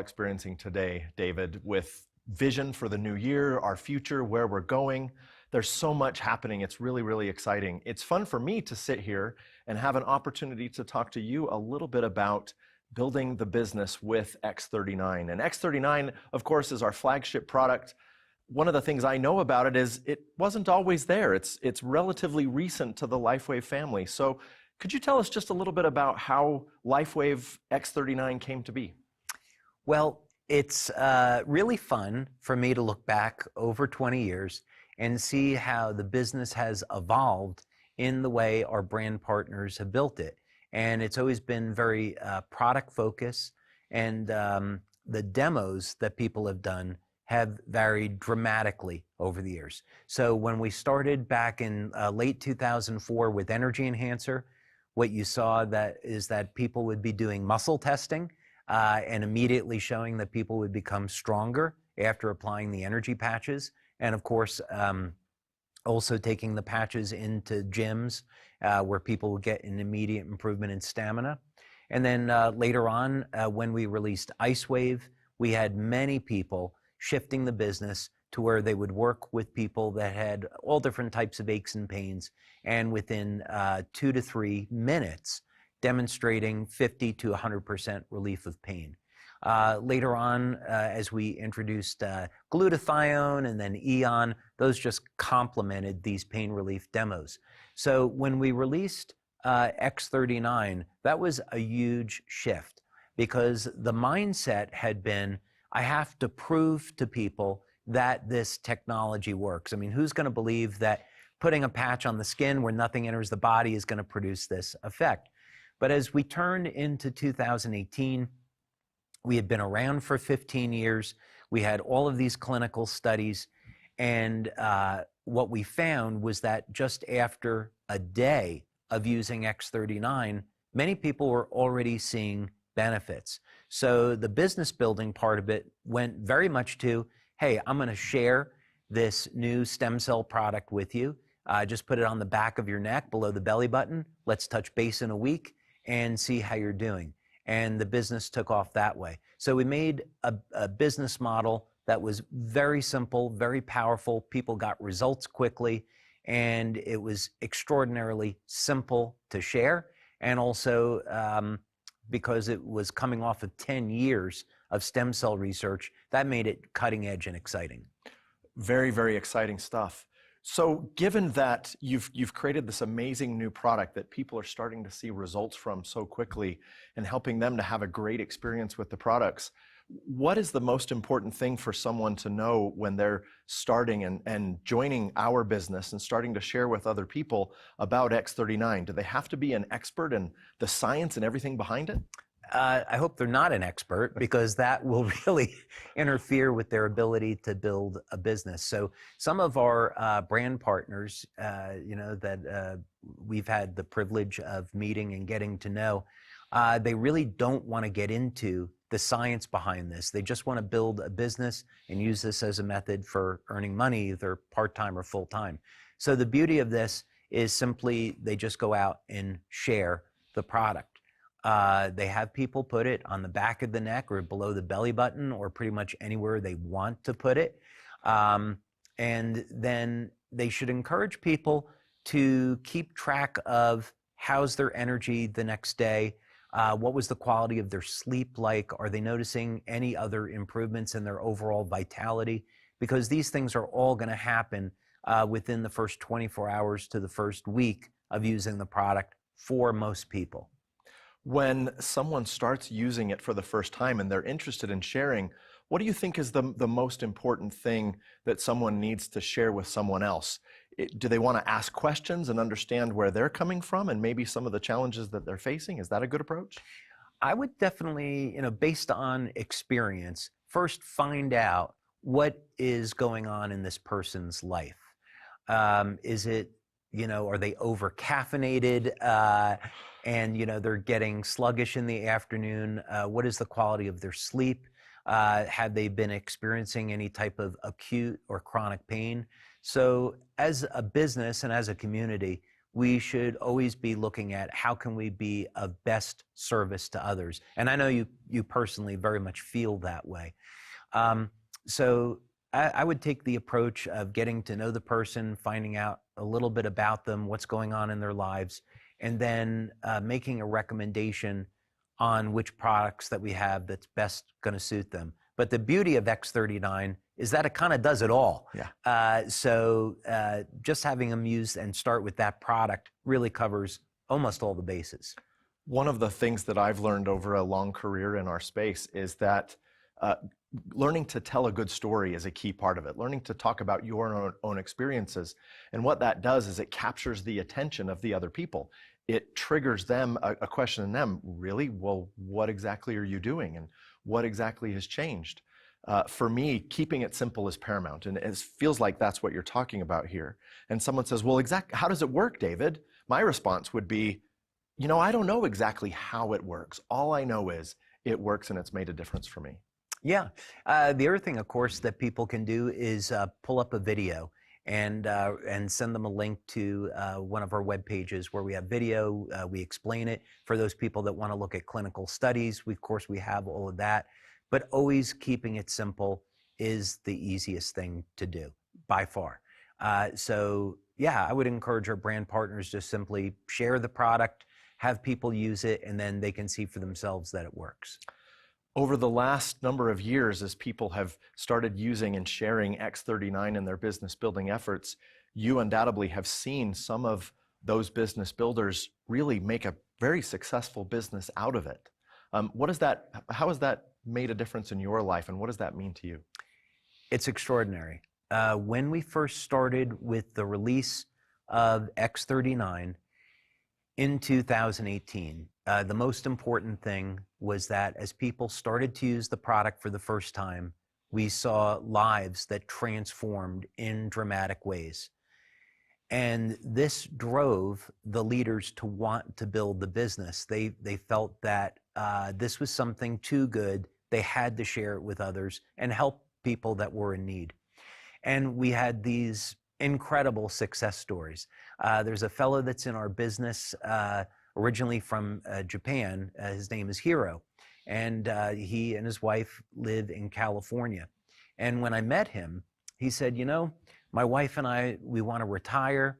Experiencing today, David, with vision for the new year, our future, where we're going. There's so much happening. It's really, really exciting. It's fun for me to sit here and have an opportunity to talk to you a little bit about building the business with X39. And X39, of course, is our flagship product. One of the things I know about it is it wasn't always there. It's relatively recent to the LIFEWAVE family. So could you tell us just a little bit about how LIFEWAVE X39 came to be? Well, it's really fun for me to look back over 20 years and see how the business has evolved in the way our brand partners have built it. And it's always been very product focused, and the demos that people have done have varied dramatically over the years. So when we started back in late 2004 with Energy Enhancer, what you saw is that people would be doing muscle testing and immediately showing that people would become stronger after applying the energy patches. And of course, also taking the patches into gyms where people would get an immediate improvement in stamina. And then later on, when we released IceWave, we had many people shifting the business to where they would work with people that had all different types of aches and pains, and within 2 to 3 minutes, demonstrating 50 to 100% relief of pain. Later on, as we introduced glutathione and then Eon, those just complemented these pain relief demos. So when we released X39, that was a huge shift, because the mindset had been, I have to prove to people that this technology works. I mean, who's going to believe that putting a patch on the skin where nothing enters the body is going to produce this effect? But as we turned into 2018, we had been around for 15 years. We had all of these clinical studies. And what we found was that just after a day of using X39, many people were already seeing benefits. So the business building part of it went very much to, hey, I'm going to share this new stem cell product with you. Just put it on the back of your neck below the belly button. Let's touch base in a week and see how you're doing. And the business took off that way. So we made a business model that was very simple, very powerful. People got results quickly, and it was extraordinarily simple to share. And also, because it was coming off of 10 years of stem cell research, that made it cutting edge and exciting. Very, very exciting stuff. So given that you've created this amazing new product that people are starting to see results from so quickly and helping them to have a great experience with the products, what is the most important thing for someone to know when they're starting and joining our business and starting to share with other people about X39? Do they have to be an expert in the science and everything behind it? I hope they're not an expert, because that will really interfere with their ability to build a business. So some of our brand partners, that we've had the privilege of meeting and getting to know, they really don't want to get into the science behind this. They just want to build a business and use this as a method for earning money, either part-time or full-time. So the beauty of this is simply they just go out and share the product. They have people put it on the back of the neck or below the belly button or pretty much anywhere they want to put it. And then they should encourage people to keep track of how's their energy the next day, what was the quality of their sleep like, are they noticing any other improvements in their overall vitality? Because these things are all going to happen within the first 24 hours to the first week of using the product for most people. When someone starts using it for the first time and they're interested in sharing, what do you think is the most important thing that someone needs to share with someone else? Do they want to ask questions and understand where they're coming from and maybe some of the challenges that they're facing? Is that a good approach? I would definitely, based on experience, first find out what is going on in this person's life. Is it, are they over caffeinated and they're getting sluggish in the afternoon? What is the quality of their sleep? Have they been experiencing any type of acute or chronic pain? So as a business and as a community, we should always be looking at how can we be of best service to others. And I know you personally very much feel that way. So I would take the approach of getting to know the person, finding out a little bit about them, what's going on in their lives, and then making a recommendation on which products that we have that's best going to suit them. But the beauty of X39 is that it kind of does it all. Yeah. So just having them use and start with that product really covers almost all the bases. One of the things that I've learned over a long career in our space is that learning to tell a good story is a key part of it. Learning to talk about your own experiences. And what that does is it captures the attention of the other people. It triggers them, a question in them, really? Well, what exactly are you doing? And what exactly has changed? For me, keeping it simple is paramount. And it feels like that's what you're talking about here. And someone says, well, how does it work, David? My response would be, I don't know exactly how it works. All I know is it works and it's made a difference for me. Yeah. The other thing, of course, that people can do is pull up a video and send them a link to one of our web pages where we have video. We explain it for those people that want to look at clinical studies. Of course, we have all of that. But always keeping it simple is the easiest thing to do by far. So yeah, I would encourage our brand partners to simply share the product, have people use it, and then they can see for themselves that it works. Over the last number of years, as people have started using and sharing X39 in their business building efforts, you undoubtedly have seen some of those business builders really make a very successful business out of it. How has that made a difference in your life, and what does that mean to you? It's extraordinary. When we first started with the release of X39 in 2018, the most important thing was that as people started to use the product for the first time, we saw lives that transformed in dramatic ways. And this drove the leaders to want to build the business. They felt that this was something too good. They had to share it with others and help people that were in need. And we had these incredible success stories. There's a fellow that's in our business originally from Japan. His name is Hiro. And he and his wife live in California. And when I met him, he said, my wife and I, we want to retire.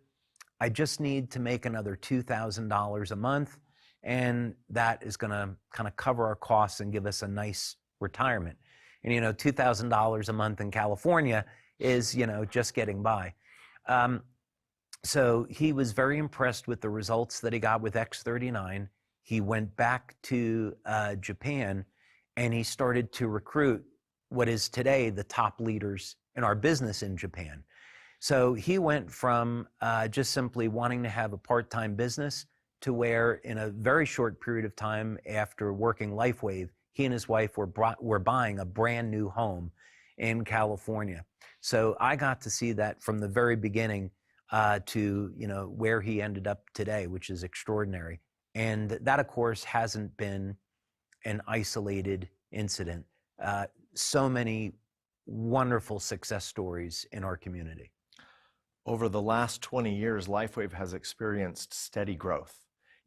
I just need to make another $2,000 a month. And that is going to kind of cover our costs and give us a nice retirement. And, $2,000 a month in California is, just getting by. So he was very impressed with the results that he got with X39. He went back to Japan and he started to recruit what is today the top leaders in our business in Japan. So he went from just simply wanting to have a part-time business to where in a very short period of time after working LifeWave, he and his wife were buying a brand new home in California. So I got to see that from the very beginning to where he ended up today, which is extraordinary. And that, of course, hasn't been an isolated incident. So many wonderful success stories in our community. Over the last 20 years, LifeWave has experienced steady growth,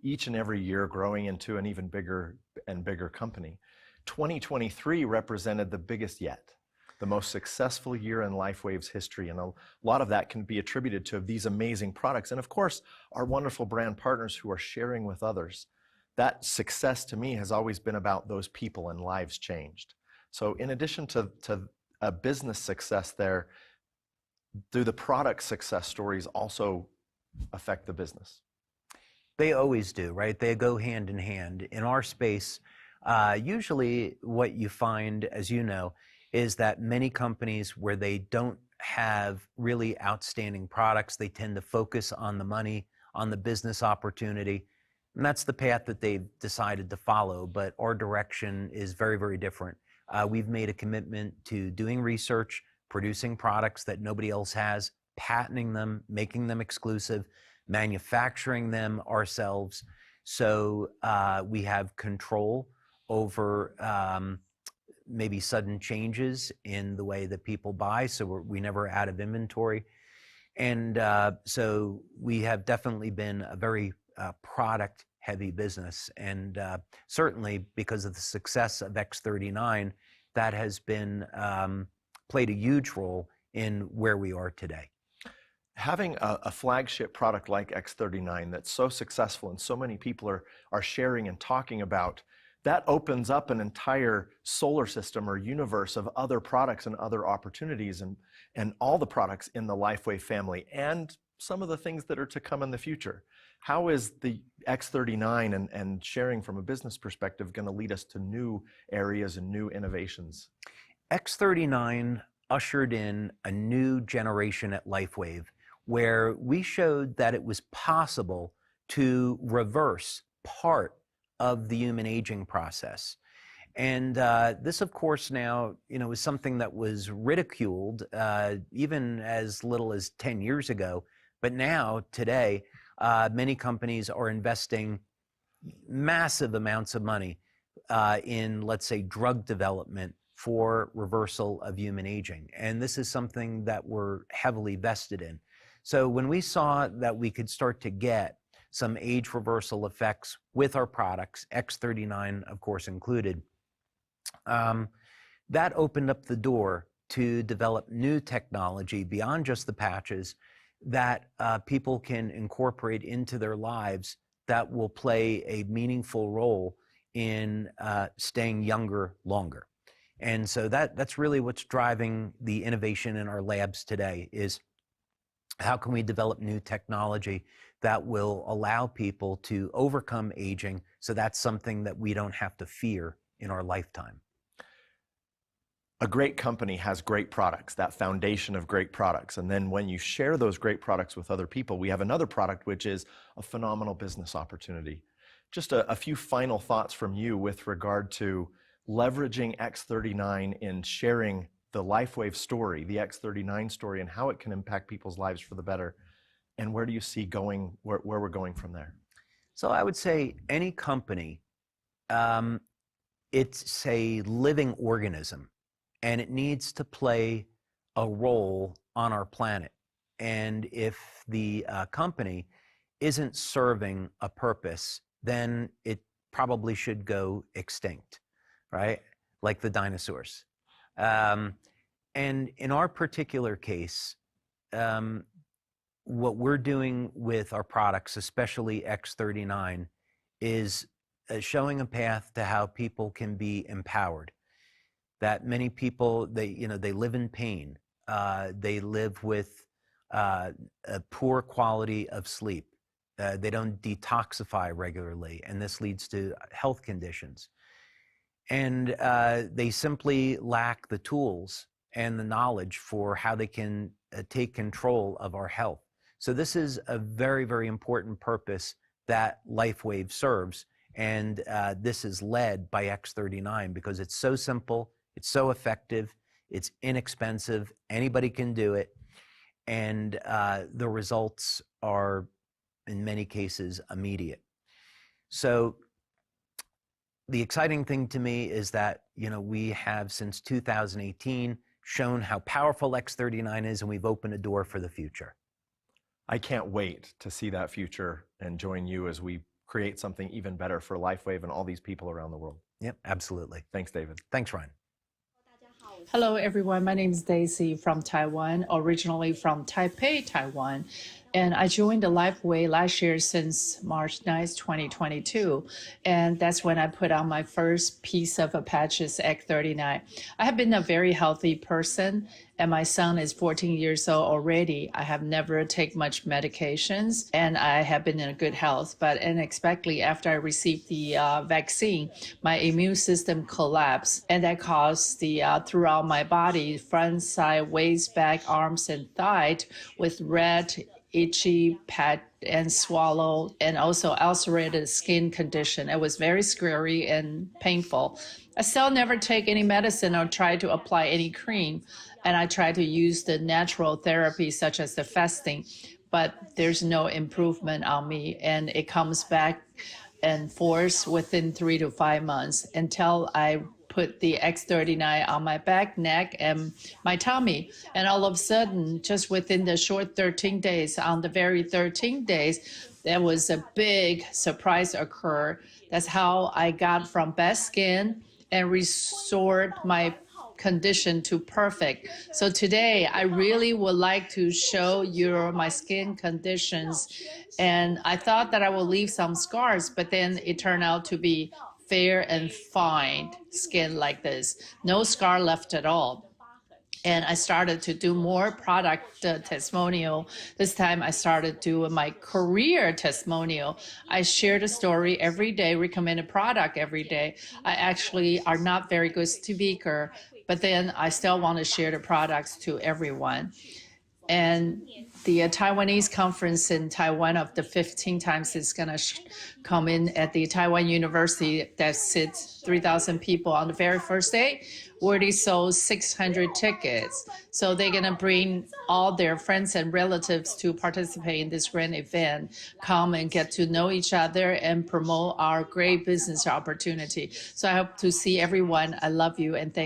each and every year growing into an even bigger and bigger company. 2023 represented the biggest yet, the most successful year in LifeWave's history, and a lot of that can be attributed to these amazing products and, of course, our wonderful brand partners who are sharing with others. That success to me has always been about those people and lives changed. So in addition to a business success there, do the product success stories also affect the business? They always do, right? They go hand in hand. In our space, usually what you find, as you know, is that many companies where they don't have really outstanding products, they tend to focus on the money, on the business opportunity. And that's the path that they've decided to follow. But our direction is very, very different. We've made a commitment to doing research, producing products that nobody else has, patenting them, making them exclusive, manufacturing them ourselves. So we have control over maybe sudden changes in the way that people buy, so we're never out of inventory. And so we have definitely been a very product-heavy business. And certainly because of the success of X39, that has been played a huge role in where we are today. Having a flagship product like X39 that's so successful and so many people are sharing and talking about, that opens up an entire solar system or universe of other products and other opportunities, and all the products in the LifeWave family and some of the things that are to come in the future. How is the X39 and sharing from a business perspective going to lead us to new areas and new innovations? X39 ushered in a new generation at LifeWave where we showed that it was possible to reverse part of the human aging process. And this, of course, now, is something that was ridiculed even as little as 10 years ago. But now, today, many companies are investing massive amounts of money in, let's say, drug development for reversal of human aging. And this is something that we're heavily vested in. So when we saw that we could start to get some age reversal effects with our products, X39, of course, included, that opened up the door to develop new technology beyond just the patches that people can incorporate into their lives that will play a meaningful role in staying younger longer. And so that's really what's driving the innovation in our labs today, is how can we develop new technology that will allow people to overcome aging, so that's something that we don't have to fear in our lifetime. A great company has great products, that foundation of great products. And then when you share those great products with other people, we have another product, which is a phenomenal business opportunity. Just a few final thoughts from you with regard to leveraging X39 in sharing the LifeWave story, the X39 story, and how it can impact people's lives for the better. And where do you see going, where we're going from there? So I would say any company, it's a living organism, and it needs to play a role on our planet. And if the company isn't serving a purpose, then it probably should go extinct, right? Like the dinosaurs. And in our particular case, what we're doing with our products, especially X39, is showing a path to how people can be empowered. That many people, they live in pain. They live with a poor quality of sleep. They don't detoxify regularly, and this leads to health conditions. And they simply lack the tools and the knowledge for how they can take control of our health. So this is a very, very important purpose that LifeWave serves. And this is led by X39 because it's so simple, it's so effective, it's inexpensive, anybody can do it. And the results are, in many cases, immediate. So the exciting thing to me is that, we have since 2018 shown how powerful X39 is, and we've opened a door for the future. I can't wait to see that future and join you as we create something even better for LifeWave and all these people around the world. Yep, absolutely. Thanks, David. Thanks, Ryan. Hello, everyone. My name is Daisy from Taiwan, originally from Taipei, Taiwan. And I joined the LifeWave last year since March 9th, 2022. And that's when I put on my first piece of patches, X39. I have been a very healthy person, and my son is 14 years old already. I have never taken much medications, and I have been in good health. But unexpectedly, after I received the vaccine, my immune system collapsed, and that caused the throughout my body, front, side, waist, back, arms, and thigh, with red, itchy, pat, and swallow, and also ulcerated skin condition. It was very scary and painful. I still never take any medicine or try to apply any cream, and I try to use the natural therapy such as the fasting, but there's no improvement on me, and it comes back and forth within 3 to 5 months until I put the X39 on my back, neck, and my tummy. And all of a sudden, just within the short 13 days, on the very 13 days, there was a big surprise occur. That's how I got from bad skin and restored my condition to perfect. So today, I really would like to show you my skin conditions. And I thought that I will leave some scars, but then it turned out to be fair and fine skin like this. No scar left at all. And I started to do more product testimonial. This time I started doing my career testimonial. I shared a story every day, recommend a product every day. I actually are not very good speaker, but then I still want to share the products to everyone. And the Taiwanese conference in Taiwan of the 15 times is going to come in at the Taiwan University that sits 3,000 people on the very first day. We already sold 600 tickets. So they're going to bring all their friends and relatives to participate in this grand event, come and get to know each other and promote our great business opportunity. So I hope to see everyone. I love you and thank you.